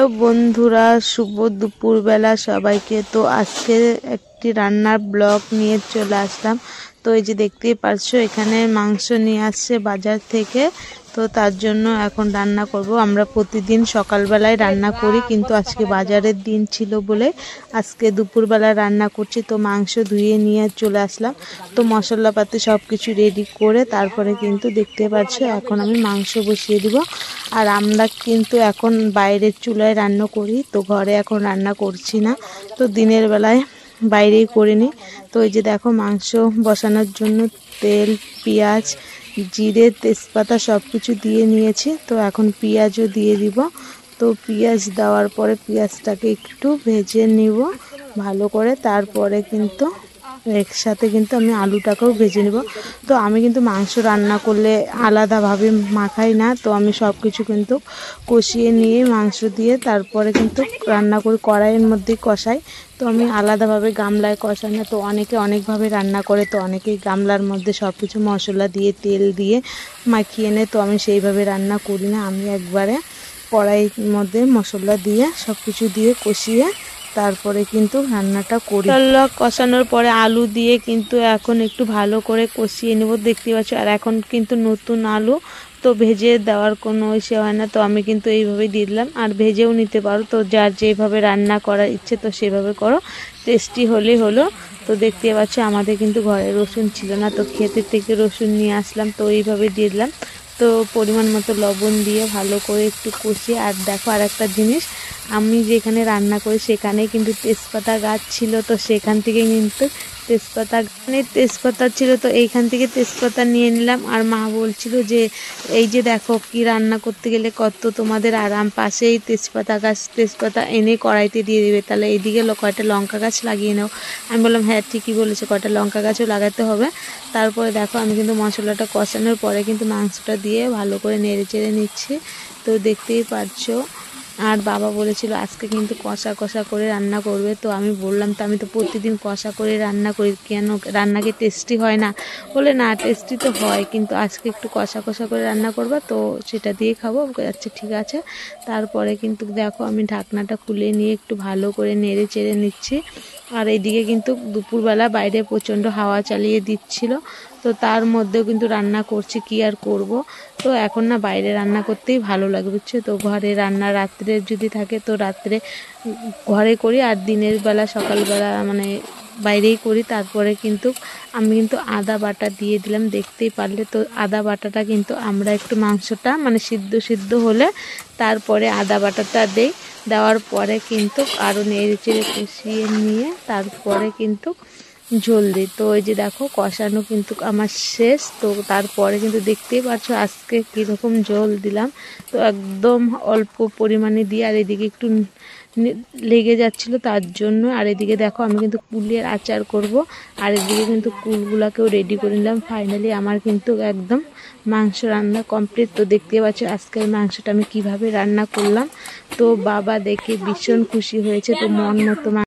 Hello বন্ধুরা, শুভ দুপুরবেলা সবাইকে। তো আজকে একটি রান্নার ব্লগ নিয়ে চলে আসলাম। তো এই যে দেখতেই পারছো, এখানে মাংস নিয়ে আসছে বাজার থেকে। তো তার জন্য এখন রান্না করব। আমরা প্রতিদিন সকালবেলায় রান্না করি, কিন্তু আজকে বাজারের দিন ছিল বলে আজকে দুপুরবেলায় রান্না করছি। তো মাংস ধুয়ে নিয়ে চলে আসলাম। তো মশলাপাতি সব কিছু রেডি করে তারপরে কিন্তু দেখতে পাচ্ছ এখন আমি মাংস বসিয়ে দিব। আর আমরা কিন্তু এখন বাইরের চুলায় রান্না করি, তো ঘরে এখন রান্না করছি না। তো দিনের বেলায় বাইরেই করে নিই। তো এই যে দেখো, মাংস বসানোর জন্য তেল, পেঁয়াজ, জিরে, তেজপাতা সব কিছু দিয়ে নিয়েছি। তো এখন পেঁয়াজও দিয়ে দিব। তো পেঁয়াজ দেওয়ার পরে পেঁয়াজটাকে একটু ভেজে নিব ভালো করে। তারপরে কিন্তু একসাথে কিন্তু আমি আলুটাকেও ভেজে নেব। তো আমি কিন্তু মাংস রান্না করলে আলাদাভাবে মাখাই না। তো আমি সব কিছু কিন্তু কষিয়ে নিয়ে মাংস দিয়ে তারপরে কিন্তু রান্না করি, কড়াইয়ের মধ্যেই কষাই। তো আমি আলাদাভাবে গামলায় কষাই না। তো অনেকে অনেকভাবে রান্না করে, তো অনেকেই গামলার মধ্যে সব কিছু মশলা দিয়ে তেল দিয়ে মাখিয়ে নেয়। তো আমি সেইভাবে রান্না করি না। আমি একবারে কড়াইয়ের মধ্যে মশলা দিয়ে সব কিছু দিয়ে কষিয়ে তারপরে কিন্তু রান্নাটা করি। মশলা কষানোর পরে আলু দিয়ে কিন্তু এখন একটু ভালো করে কষিয়ে নেব, দেখতে পাচ্ছ। আর এখন কিন্তু নতুন আলু, তো ভেজে দেওয়ার কোনো ইসে হয় না। তো আমি কিন্তু এইভাবেই দিয়ে দিলাম। আর ভেজেও নিতে পারো, তো যার যেভাবে রান্না করার ইচ্ছে তো সেভাবে করো, টেস্টি হলেই হলো। তো দেখতে পাচ্ছ আমাদের কিন্তু ঘরে রসুন ছিল না, তো ক্ষেতের থেকে রসুন নিয়ে আসলাম, তো এইভাবে দিয়ে দিলাম। তো পরিমাণ মতো লবণ দিয়ে ভালো করে একটু কষিয়ে। আর দেখো, আর একটা জিনিস, আমি যেখানে রান্না করি সেখানে কিন্তু তেজপাতা গাছ ছিল, তো সেখান থেকে কিন্তু তেজপাতা ছিল, তো এইখান থেকে তেজপাতা নিয়ে নিলাম। আর মা বলছিল যে এই যে দেখো, কি রান্না করতে গেলে কত তোমাদের আরাম, পাশেই তেজপাতা গাছ, তেজপাতা এনে কড়াইতে দিয়ে দিবে, তাহলে এইদিকে কয়টা লঙ্কা গাছ লাগিয়ে নাও। আমি বললাম হ্যাঁ ঠিকই বলেছে, কয়টা লঙ্কা গাছও লাগাতে হবে। তারপরে দেখো, আমি কিন্তু মশলাটা কষানোর পরে কিন্তু মাংসটা দিয়ে ভালো করে নেড়ে চেড়ে নিচ্ছি। তো দেখতেই পারছো। আর বাবা বলেছিল আজকে কিন্তু কষা কষা করে রান্না করবে। তো আমি বললাম, তো আমি তো প্রতিদিন কষা করে রান্না করি, কেন রান্না কি টেস্টি হয় না? বলে না, টেস্টি তো হয়, কিন্তু আজকে একটু কষা কষা করে রান্না করবা, তো সেটা দিয়ে খাবো। আচ্ছা ঠিক আছে। তারপরে কিন্তু দেখো, আমি ঢাকনাটা খুলে নিয়ে একটু ভালো করে নেড়ে চেড়ে নিচ্ছি। আর এইদিকে কিন্তু দুপুরবেলা বাইরে প্রচণ্ড হাওয়া চালিয়ে দিচ্ছিল, তো তার মধ্যেও কিন্তু রান্না করছি, কি আর করব। তো এখন না বাইরে রান্না করতেই ভালো লাগে, বুঝছো। তো ঘরে রান্না রাত্রে যদি থাকে তো রাত্রে ঘরে করি, আর দিনের বেলা সকালবেলা মানে বাইরেই করি। তারপরে কিন্তু আমি কিন্তু আদা বাটা দিয়ে দিলাম, দেখতেই পারলে। তো আদা বাটাটা কিন্তু আমরা একটু মাংসটা মানে সিদ্ধ হলে তারপরে আদা বাটাটা দেই। দেওয়ার পরে কিন্তু আরও নেড়ে চেড়ে কষিয়ে নিয়ে তারপরে কিন্তু ঝোল দিই। তো ওই যে দেখো, কষানো কিন্তু আমার শেষ। তো তারপরে কিন্তু দেখতেই পাচ্ছ আজকে কীরকম ঝোল দিলাম। তো একদম অল্প পরিমাণে দিয়ে, আর এদিকে একটু লেগে যাচ্ছিলো তার জন্য। আর এদিকে দেখো, আমি কিন্তু কুলের আচার করব, আর এদিকে কিন্তু কুলগুলাকেও রেডি করে নিলাম। ফাইনালি আমার কিন্তু একদম মাংস রান্না কমপ্লিট। তো দেখতে পাচ্ছ আজকের মাংসটা আমি কিভাবে রান্না করলাম। তো বাবা দেখে ভীষণ খুশি হয়েছে। তো মন মতো